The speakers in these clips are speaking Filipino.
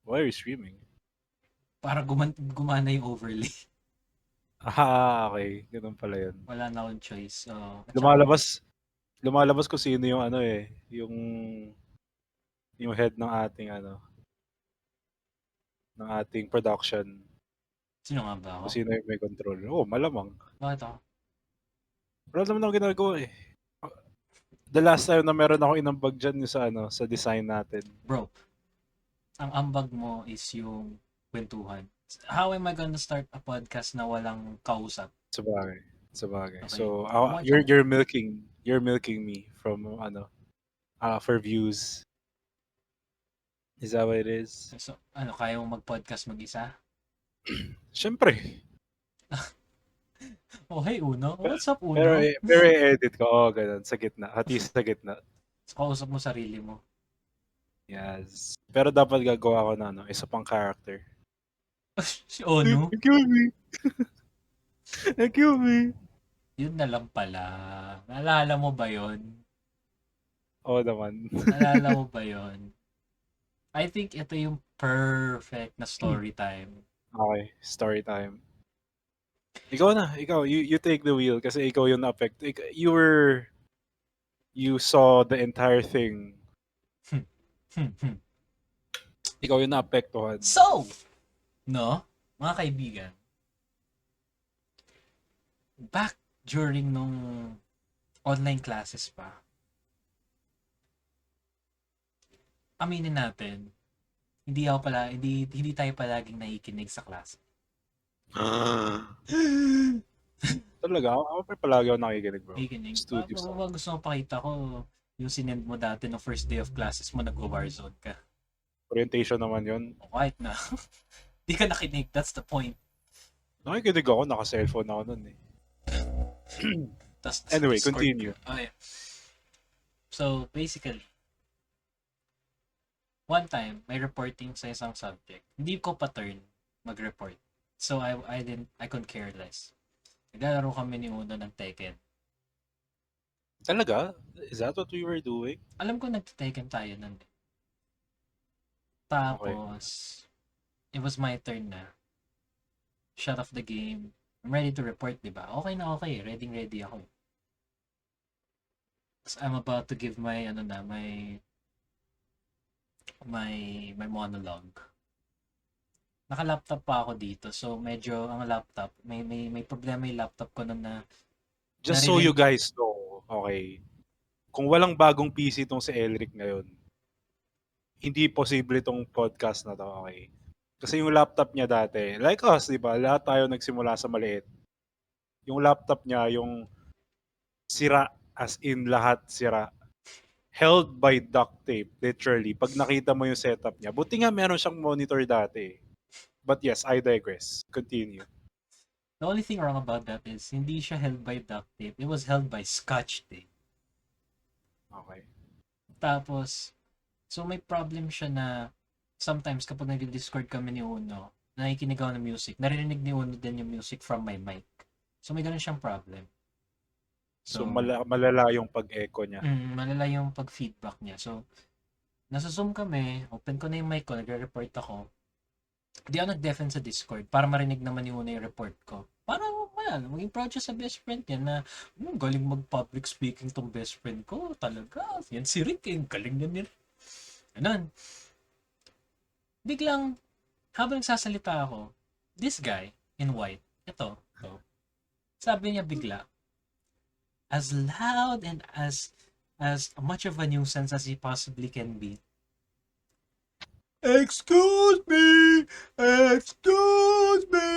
Why are you streaming? Para gumana yung overlay. Okay. Ganun pala yun. Wala na akong choice. At saka, Lumalabas, lumalabas kung sino yung yung head ng ating ng ating production. sino nga ba ako? Kung sino yung may control. Oh, malamang. Bakit ako? Wala naman ako ginagawa eh. The last time na meron ako inambag dyan yung sa design natin. Bro, ang ambag mo is yung kwentuhan. How am I gonna start a podcast na walang kausap? Sabagay. Sabagay. Okay. So, Watch out. you're milking me from for views. Is that what it is? So, kaya mo mag-podcast mag-isa? Siyempre. Oh, hey, Uno. What's up, Pero, Uno? pero i-edit ko. Oh, ganun. Sa gitna. Hati sa gitna. So, kausap mo sarili mo. Yes. Pero dapat gagawa ko na isa pang character. Si Ono? Kill me. Kill me. Yun na lang pala. Naalala mo ba yon? Oo naman. Naalala mo ba yon? I think ito yung perfect na story time. Okay. Story time. Ikaw na. Ikaw. You take the wheel kasi ikaw yung na-affect. You saw the entire thing. Ikaw yung naapektuhan. So, no, mga kaibigan, back during nung online classes pa, aminin natin, hindi tayo palaging nakikinig sa klase. Talaga? Ako pa palagi ako nakikinig, bro. Nakikinig. Studios ako. Gusto mo pakita ko yung sinend mo dati no first day of classes mo, nag-warzone ka. Orientation naman yun. O kahit na, di ka nakinig, that's the point. Nakikinig ako, naka-cellphone ako nun eh. Tas, Anyway, Discord continue. ka. Okay. So, basically, one time, may reporting sa isang subject. Hindi ko pa turn mag-report. So, I couldn't care less. Naglalaro kami ni Uno ng Tekken. Talaga? Is that what we were doing? Alam ko nag-Tekken tayo nun. Okay. Tapos, it was my turn na. Shut off the game. I'm ready to report, di ba? Okay na okay. Ready ako. Tapos, I'm about to give my monologue. Naka-laptop pa ako dito. So, medyo ang laptop, may problema yung laptop ko nun na Just so you guys know, okay, kung walang bagong PC tong si Elric ngayon, hindi posible tong podcast na to, okay? Kasi yung laptop niya dati, like us, di ba? Lahat tayo nagsimula sa maliit. Yung laptop niya, yung sira, as in lahat sira. Held by duct tape, literally. Pag nakita mo yung setup niya. Buti nga meron siyang monitor dati. But yes, I digress. Continue. The only thing wrong about that is hindi siya held by duct tape. It was held by scotch tape. Okay. Tapos, so may problem siya na sometimes kapag nag-Discord kami ni Uno, nakikinig ako ng music, narinig ni Uno din yung music from my mic. So may ganun siyang problem. So malala yung pag-echo niya. Malala yung pag-feedback niya. So, nasa Zoom kami, open ko na yung mic ko, nagre-report ako. Hindi ako nag-defend sa Discord para marinig naman yung una yung report ko. Para maging proud siya sa best friend niya na galing mag-public speaking tong best friend ko. Talaga. Yan si Rick eh. Galing niya ni Rick. Ganun. Biglang, habang nagsasalita ako, this guy in white, ito, sabi niya bigla, as loud and as much of a nuisance as he possibly can be. Excuse me! Excuse me!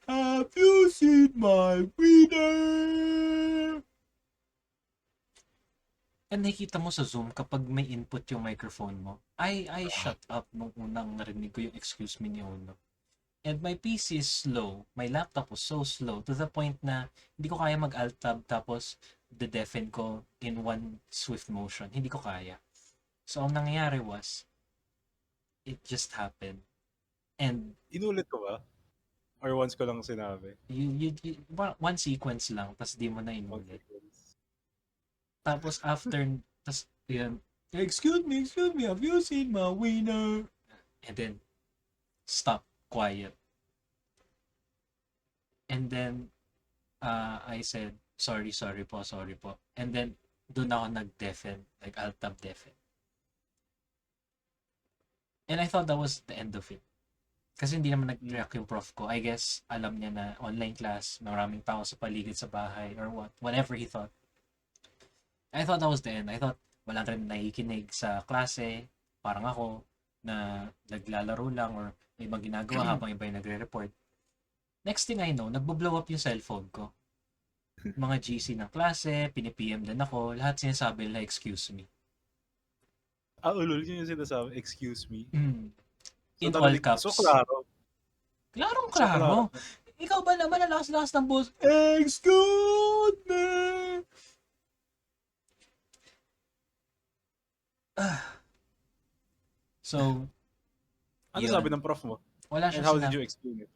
Have you seen my wiener? And nakikita mo sa Zoom kapag may input yung microphone mo, I shut up nung unang narinig ko yung excuse me ni Uno. And my PC is slow. My laptop was so slow to the point na hindi ko kaya mag-alt tab tapos de-deafen ko in one swift motion. Hindi ko kaya. So, ang nangyayari was, it just happened. And inulit ko ba? Or once ko lang sinabi? One sequence lang, tapos di mo na inulit. Tapos after, tapos yun, excuse me, have you seen my wiener? And then, stop, quiet. And then, I said, sorry po. And then, doon ako nag-deafen, like alt-tab deafen. And I thought that was the end of it. Kasi hindi naman nag-react yung prof ko. I guess, alam niya na online class, maraming tao sa paligid sa bahay, or whatever he thought. I thought that was the end. I thought, wala rin nakikinig sa klase, parang ako, na naglalaro lang, or may ibang ginagawa habang iba yung nagre-report. Next thing I know, nagbo-blow up yung cellphone ko. Mga GC ng klase, pinipm din ako, lahat sinasabi nila, excuse me. Ulol, yun yung sinasabi, excuse me. In all caps. So, klaro. Klarong-klaro. Ikaw ba naman ang lakas-lakas ng boss? Excuse me! So, Ano yun. sabi ng prof mo? Wala And siya how sinabi. did you explain it?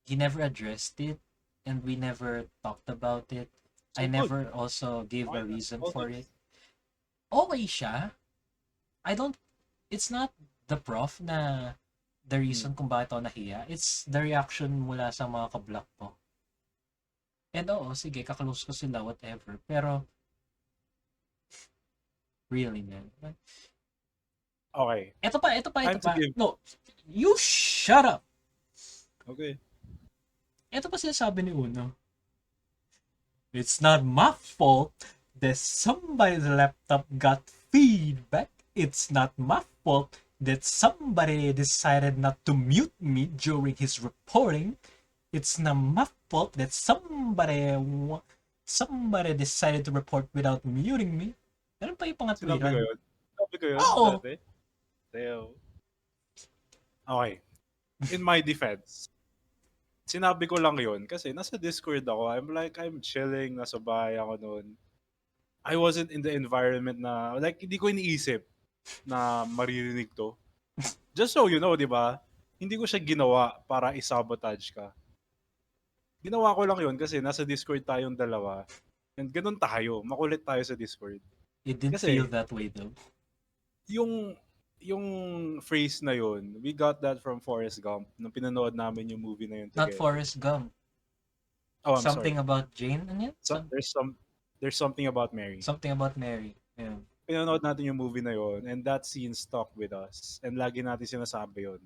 He never addressed it, and we never talked about it. So I good. never also gave a Okay. reason Okay. for it. Okay siya. It's not the prof na the reason kung bakit ako nahiya. It's the reaction mula sa mga kablock ko. And oo, sige, kaklose ko sila, whatever. Pero, really, man. Okay. Ito pa. Time to give. No, you shut up! Okay. Ito pa sinasabi ni Uno. It's not my fault that somebody's laptop got feedback. It's not my fault that somebody decided not to mute me during his reporting. It's not my fault that somebody decided to report without muting me. Meron pa yung Sinabi ko pangatwiran. yun? Sinabi ko yun? Oo. Dati? Damn. Okay. In my defense, sinabi ko lang yun kasi nasa Discord ako. I'm chilling, nasa bahay ako noon. I wasn't in the environment na, like, hindi ko iniisip na maririnig to. Just so you know, di ba? Hindi ko siya ginawa para isabotage ka. Ginawa ko lang yun kasi nasa Discord tayong dalawa. And ganun tayo. Makulit tayo sa Discord. It didn't Kasi- feel that way though. Yung phrase na yun, we got that from Forrest Gump nung pinanood namin yung movie na yun together. Not Forrest Gump. Oh, I'm Something sorry. about Jane, ano yan? There's something about Mary. Something about Mary. Yeah. Pinanood natin yung movie na yun and that scene stuck with us. And lagi natin sinasabi yun.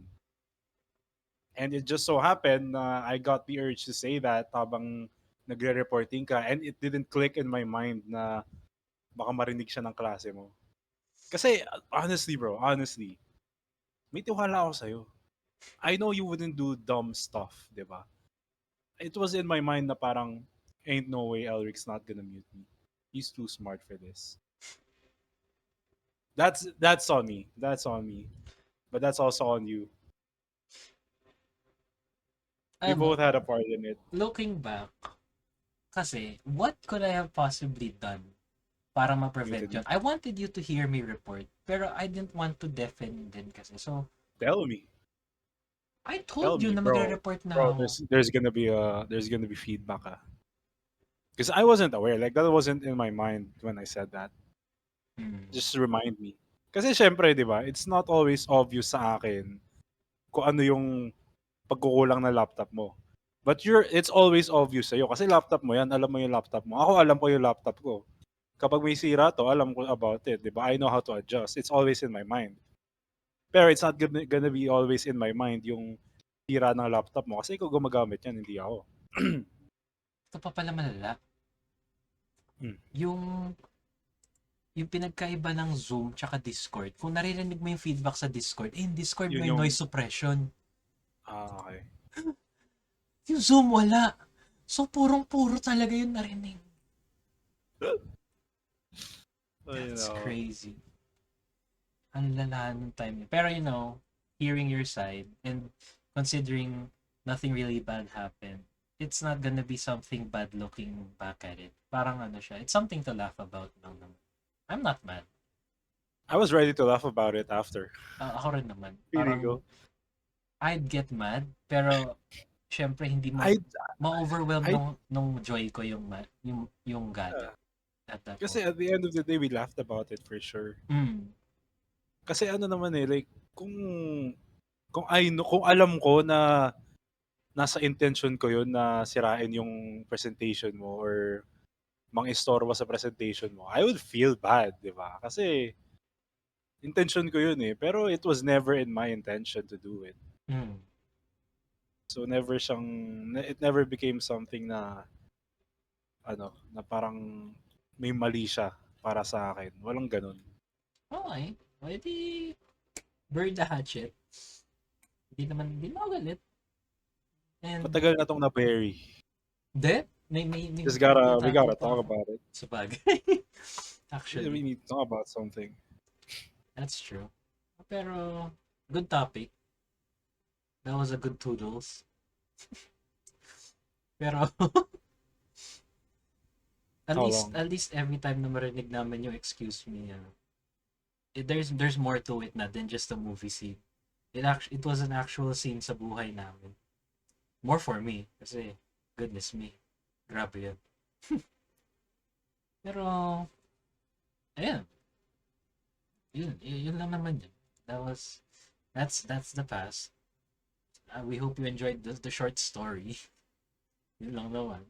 And it just so happened na I got the urge to say that habang nagre-reporting ka and it didn't click in my mind na baka marinig siya ng klase mo. Kasi honestly bro, may tiwala ako sa'yo. I know you wouldn't do dumb stuff, di ba? It was in my mind na parang, ain't no way Elric's not gonna mute me. He's too smart for this. That's on me. That's on me. But that's also on you. We both had a part in it. Looking back, kasi, what could I have possibly done para ma-prevent Muted yun? I wanted you to hear me report, pero I didn't want to deafen din kasi. So, Tell me. I told Tell you me, na bro. magre-report na Bro, ako. there's gonna be feedback. Because I wasn't aware. Like, that wasn't in my mind when I said that. Just to remind me. Kasi syempre, di ba, it's not always obvious sa akin kung ano yung pagkukulang ng laptop mo. But it's always obvious sa'yo. Kasi laptop mo yan, alam mo yung laptop mo. Ako alam ko yung laptop ko. Kapag may sira to, alam ko about it. Di ba? I know how to adjust. It's always in my mind. Pero it's not gonna be always in my mind yung sira ng laptop mo. Kasi ikaw gumagamit yan, hindi ako. Ito pa pala malala. Yung pinagkaiba ng Zoom tsaka Discord, kung naririnig mo yung feedback sa Discord, in Discord Yun may yung- noise suppression. Okay. Yung Zoom wala. So, purong-puro talaga yung narinig. That's crazy. Ang lala ng time. Pero hearing your side and considering nothing really bad happened, it's not gonna be something bad looking back at it. Parang siya. It's something to laugh about lang naman. I'm not mad. I was ready to laugh about it after. Ako rin naman. Feeling ko. I'd get mad, pero syempre hindi mo ma-overwhelm nung joy ko yung galit. At that Kasi point. at the end of the day, we laughed about it for sure. Kasi ano naman eh, like, kung alam ko na nasa intention ko yun na sirain yung presentation mo or mang-istorbo sa presentation mo, I would feel bad, di ba? Kasi intention ko yun eh. Pero it was never in my intention to do it. Mm. So it never became something na, na parang may mali siya para sa akin. Walang ganun. Okay. Pwede burn the hatchet. Hindi na ako galit. And, Matagal na tong na-bury. de, may We natatago gotta pa talk ako. about it. Sa bagay. We Actually, need to talk about something. that's true. Pero, good topic. That was a good toodles. Pero, How long? at least every time na marinig namin yung excuse me, there's more to it na than just a movie scene. It was an actual scene sa buhay namin. More for me. Kasi, goodness me. Grabe yan. Pero, ayan. Yun lang naman yun. That's the past. We hope you enjoyed the short story. Yun lang naman.